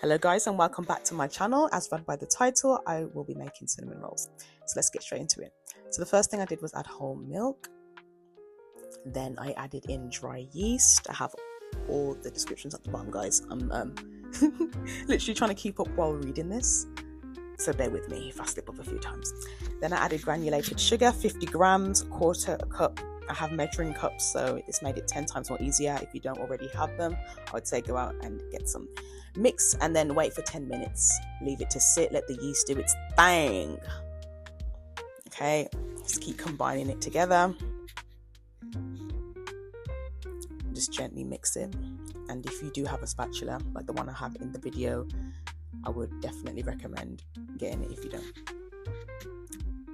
Hello guys, and welcome back to my channel. As read by the title, I will be making cinnamon rolls. So let's get straight into it. So the first thing I did was add whole milk. Then I added in dry yeast. I have all the descriptions at the bottom, guys. I'm literally trying to keep up while reading this, so bear with me if I slip up a few times. Then I added granulated sugar, 50 grams, quarter cup. I have measuring cups, so this made it 10 times more easier. If you don't already have them, I would say go out and get some. Mix and then wait for 10 minutes. Leave it to sit, let the yeast do its thing. Okay, just keep combining it together. Just gently mix it. And if you do have a spatula, like the one I have in the video, I would definitely recommend getting it if you don't.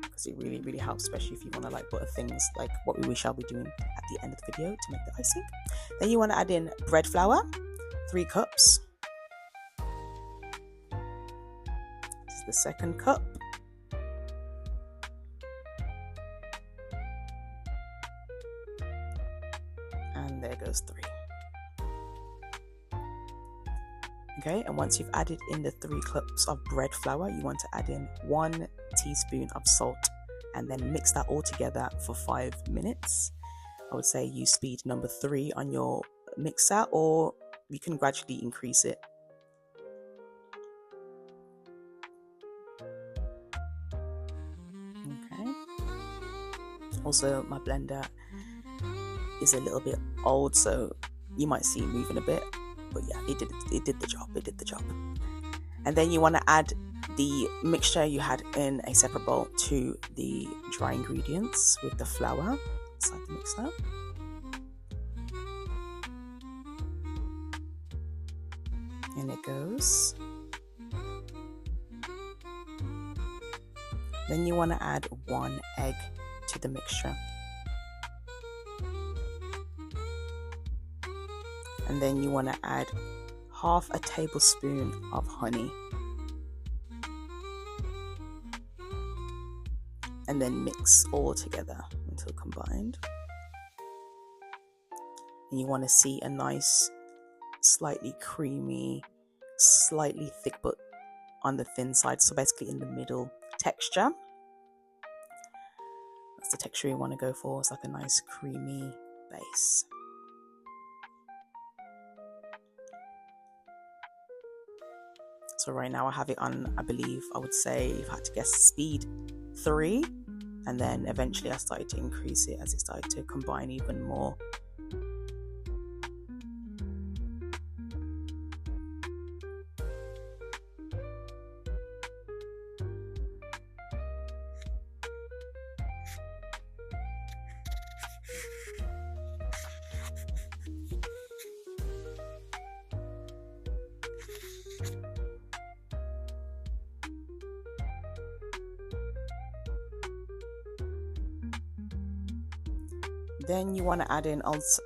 Because it really, really helps, especially if you want to like butter things like what we shall be doing at the end of the video to make the icing. Then you want to add in bread flour, 3 cups. The second cup, and there goes 3. Okay, and once you've added in the 3 cups of bread flour, you want to add in 1 teaspoon of salt and then mix that all together for 5 minutes. I would say use speed number 3 on your mixer, or you can gradually increase it. Also, my blender is a little bit old, so you might see it moving a bit, but yeah, it did the job. And then you want to add the mixture you had in a separate bowl to the dry ingredients with the flour inside the mixer. And it goes. Then you want to add 1 egg to the mixture, and then you want to add half a tablespoon of honey, and then mix all together until combined. And you want to see a nice, slightly creamy, slightly thick but on the thin side, so basically in the middle texture. That's the texture you want to go for. It's like a nice creamy base. So right now I have it on, I believe, I would say, if I had to guess, speed 3. And then eventually I started to increase it as it started to combine even more. Then you want to add in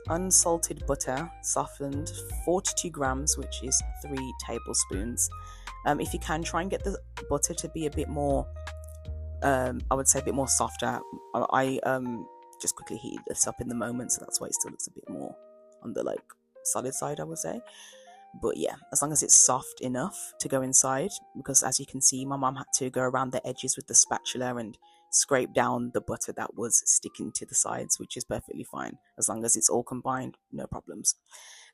unsalted butter, softened, 42 grams, which is 3 tablespoons. If you can, try and get the butter to be a bit more, I would say a bit more softer. I just quickly heated this up in the moment, so that's why it still looks a bit more on the like solid side, I would say. But yeah, as long as it's soft enough to go inside, because as you can see, my mom had to go around the edges with the spatula and scrape down the butter that was sticking to the sides, which is perfectly fine. As long as it's all combined, no problems.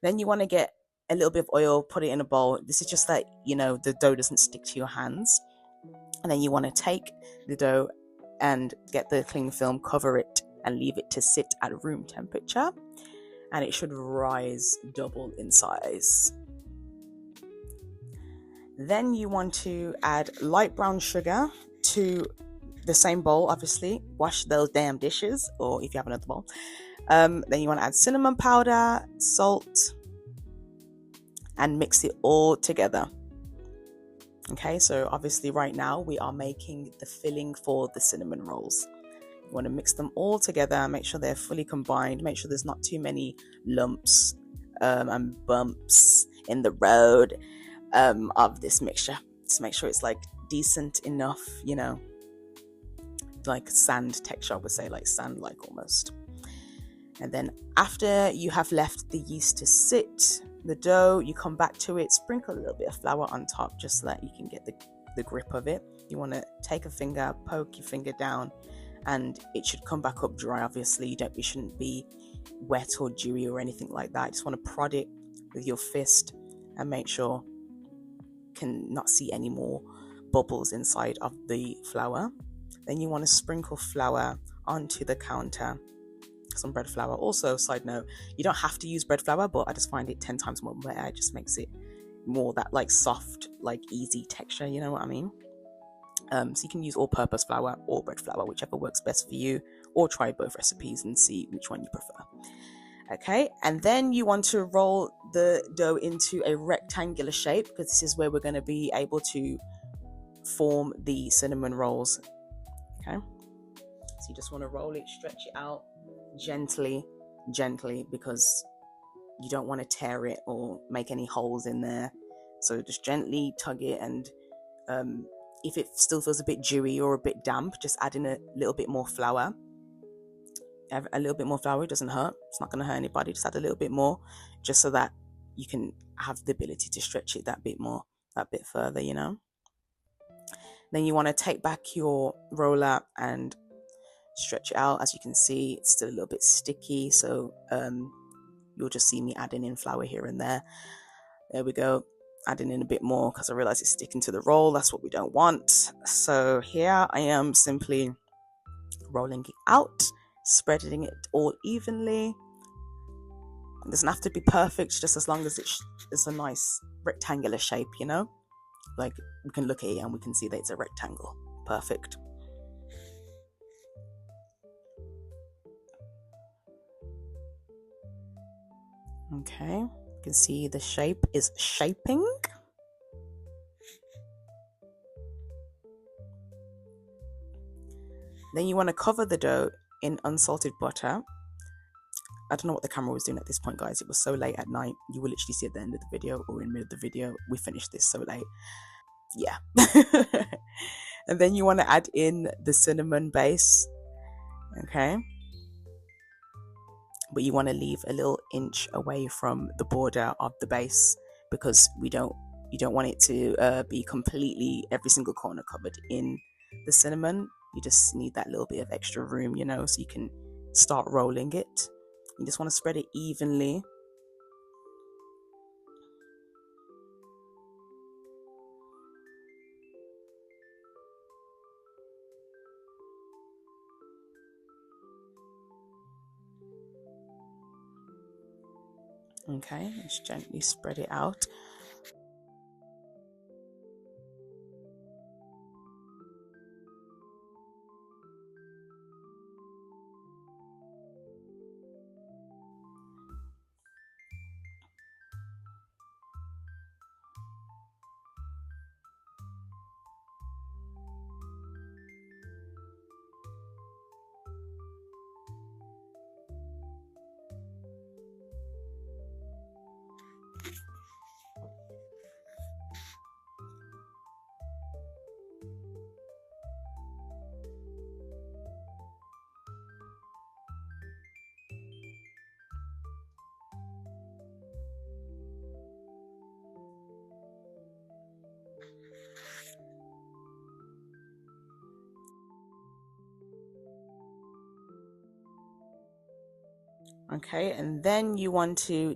Then you want to get a little bit of oil, put it in a bowl. This is just that, you know, the dough doesn't stick to your hands. And then you want to take the dough and get the cling film, cover it, and leave it to sit at room temperature. And it should rise double in size. Then you want to add light brown sugar to the same bowl, obviously. Wash those damn dishes, or if you have another bowl. Then you want to add cinnamon powder, salt, and mix it all together. Okay, so obviously right now we are making the filling for the cinnamon rolls. You want to mix them all together, make sure they're fully combined, make sure there's not too many lumps and bumps in the road of this mixture. Just make sure it's like decent enough, you know, like sand texture, I would say, like sand like almost. And then after you have left the yeast to sit, the dough, you come back to it, sprinkle a little bit of flour on top just so that you can get the grip of it. You want to take a finger, poke your finger down, and it should come back up dry. Obviously, it shouldn't be wet or dewy or anything like that. You just want to prod it with your fist and make sure you can not see any more bubbles inside of the flour. Then you want to sprinkle flour onto the counter, some bread flour. Also, side note, you don't have to use bread flour, but I just find it 10 times more better. It just makes it more that like soft, like easy texture, you know what I mean? So you can use all-purpose flour or bread flour, whichever works best for you, or try both recipes and see which one you prefer. Okay, and then you want to roll the dough into a rectangular shape, because this is where we're going to be able to form the cinnamon rolls. Okay, so you just want to roll it, stretch it out gently, because you don't want to tear it or make any holes in there. So just gently tug it, and if it still feels a bit dewy or a bit damp, just add in a little bit more flour. A little bit more flour, it doesn't hurt. It's not going to hurt anybody. Just add a little bit more, just so that you can have the ability to stretch it that bit further, you know. Then you want to take back your roller and stretch it out. As you can see, it's still a little bit sticky, so you'll just see me adding in flour here and there. There we go. Adding in a bit more because I realize it's sticking to the roll. That's what we don't want. So here I am simply rolling it out, spreading it all evenly. It doesn't have to be perfect, just as long as it's a nice rectangular shape, you know? Like, we can look at it and we can see that it's a rectangle. Perfect. Okay, you can see the shape is shaping. Then you want to cover the dough in unsalted butter. I don't know what the camera was doing at this point, guys. It was so late at night. You will literally see at the end of the video or in the middle of the video. We finished this so late. Yeah. And then you want to add in the cinnamon base. Okay. But you want to leave a little inch away from the border of the base, because you don't want it to be completely every single corner covered in the cinnamon. You just need that little bit of extra room, you know, so you can start rolling it. You just want to spread it evenly. Okay, just gently spread it out. Okay, and then you want to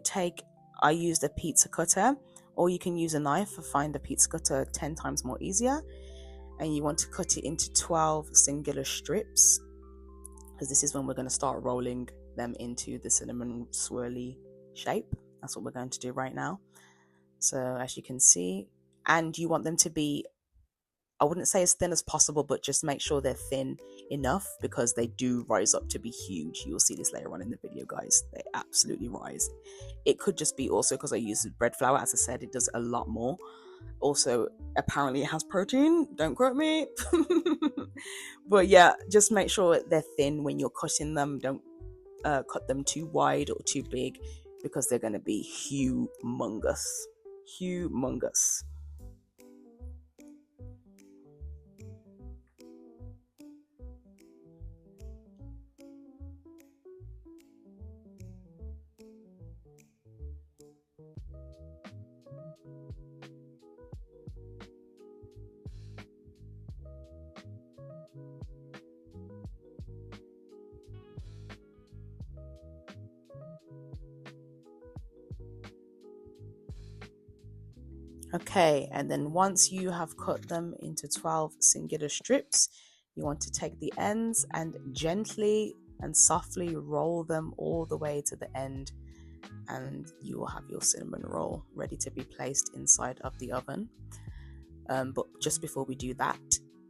I used a pizza cutter, or you can use a knife. I find the pizza cutter 10 times more easier. And you want to cut it into 12 singular strips, because this is when we're going to start rolling them into the cinnamon swirly shape. That's what we're going to do right now. So as you can see, and you want them to be, I wouldn't say as thin as possible, but just make sure they're thin enough, because they do rise up to be huge. You'll see this later on in the video, guys. They absolutely rise. It could just be also because I use bread flour. As I said, it does a lot more. Also, apparently it has protein. Don't quote me. But yeah, just make sure they're thin when you're cutting them. Don't cut them too wide or too big, because they're going to be humongous. Humongous. Okay, and then once you have cut them into 12 singular strips, you want to take the ends and gently and softly roll them all the way to the end, and you will have your cinnamon roll ready to be placed inside of the oven. But just before we do that,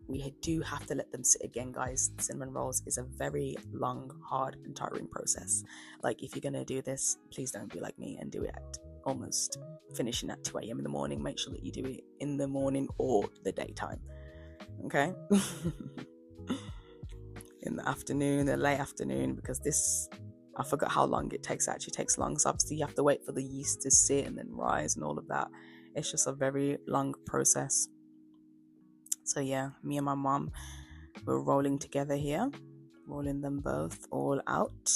we do have to let them sit again, guys. Cinnamon rolls is a very long, hard, and tiring process. Like, if you're gonna do this, please don't be like me and do it at almost finishing at 2 a.m. in the morning. Make sure that you do it in the morning or the daytime. Okay? In the afternoon, the late afternoon, because this, I forgot how long it takes. It actually takes long. So obviously you have to wait for the yeast to sit and then rise and all of that. It's just a very long process. So yeah, me and my mom, we're rolling together here, rolling them both all out.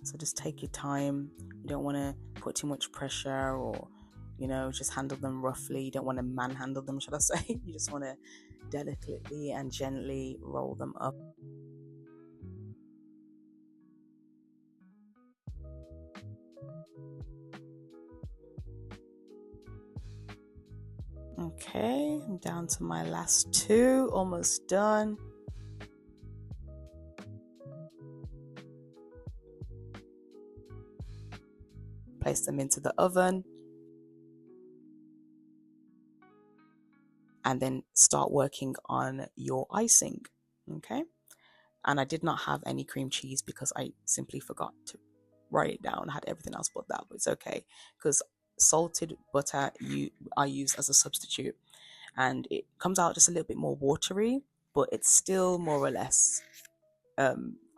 So just take your time. You don't want to put too much pressure, or, you know, just handle them roughly. You don't want to manhandle them, should I say. You just want to delicately and gently roll them up. Okay, I'm down to my last two, almost done. Place them into the oven and then start working on your icing. Okay, and I did not have any cream cheese because I simply forgot to write it down. I had everything else but that, but it's okay because salted butter I use as a substitute, and it comes out just a little bit more watery, but it's still more or less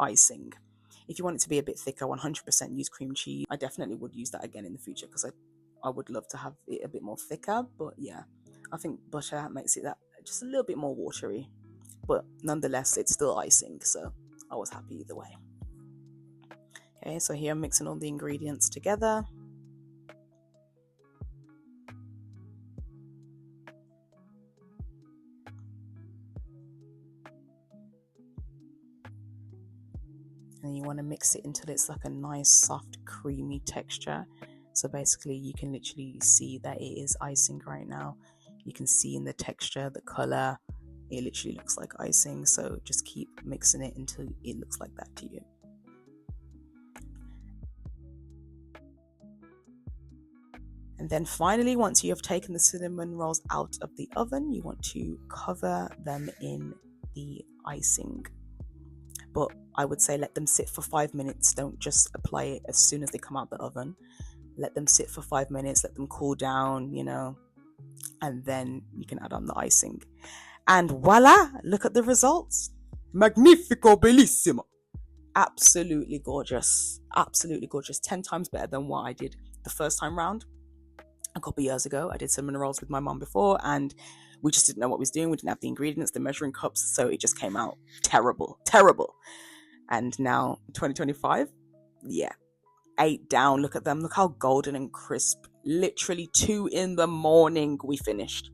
icing. If you want it to be a bit thicker, 100% use cream cheese. I definitely would use that again in the future because I would love to have it a bit more thicker. But yeah, I think butter makes it that just a little bit more watery. But nonetheless, it's still icing, so I was happy either way. Okay, so here I'm mixing all the ingredients together. And you want to mix it until it's like a nice, soft, creamy texture. So basically, you can literally see that it is icing right now. You can see in the texture, the color, it literally looks like icing. So just keep mixing it until it looks like that to you. And then finally, once you have taken the cinnamon rolls out of the oven, you want to cover them in the icing. But I would say let them sit for 5 minutes. Don't just apply it as soon as they come out the oven. Let them sit for 5 minutes, let them cool down, you know, and then you can add on the icing. And voila, look at the results. Magnifico bellissimo. Absolutely gorgeous. Absolutely gorgeous. 10 times better than what I did the first time round. A couple years ago, I did cinnamon rolls with my mom before, and we just didn't know what we was doing. We didn't have the ingredients, the measuring cups, so it just came out terrible. And now 2025, yeah, 8 down. Look at them. Look how golden and crisp. Literally 2 in the morning we finished.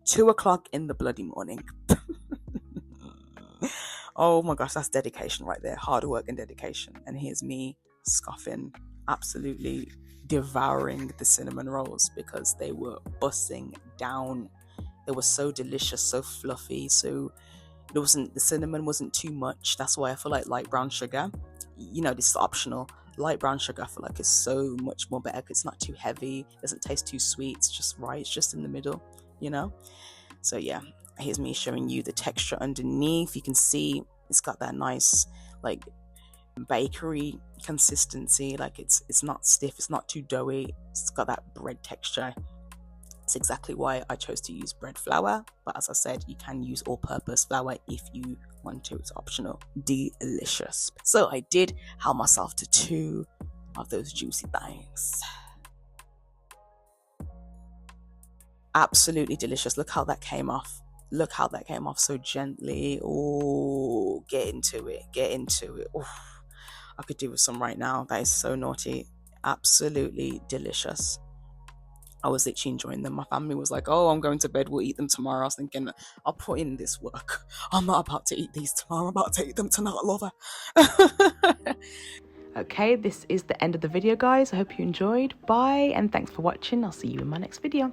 2 o'clock in the bloody morning. Oh my gosh, that's dedication right there. Hard work and dedication. And here's me scoffing, absolutely devouring the cinnamon rolls because they were bussing down. They were so delicious, so fluffy. So the cinnamon wasn't too much. That's why I feel like light brown sugar, you know, this is optional. Light brown sugar, I feel like, is so much more better because it's not too heavy, doesn't taste too sweet. It's just right. It's just in the middle, you know. So yeah, here's me showing you the texture underneath. You can see it's got that nice like bakery consistency. Like it's not stiff, it's not too doughy. It's got that bread texture. It's exactly why I chose to use bread flour, but as I said, you can use all-purpose flour if you want to. It's optional. Delicious. So I did help myself to 2 of those juicy things. Absolutely delicious. Look how that came off. Look how that came off so gently. Oh, get into it. Oh, I could do with some right now. That is so naughty. Absolutely delicious. I was literally enjoying them. My family was like, oh, I'm going to bed, we'll eat them tomorrow. I was thinking, I'll put in this work. I'm not about to eat these tomorrow. I'm about to eat them tonight, lover. Okay, this is the end of the video, guys. I hope you enjoyed. Bye, and thanks for watching. I'll see you in my next video.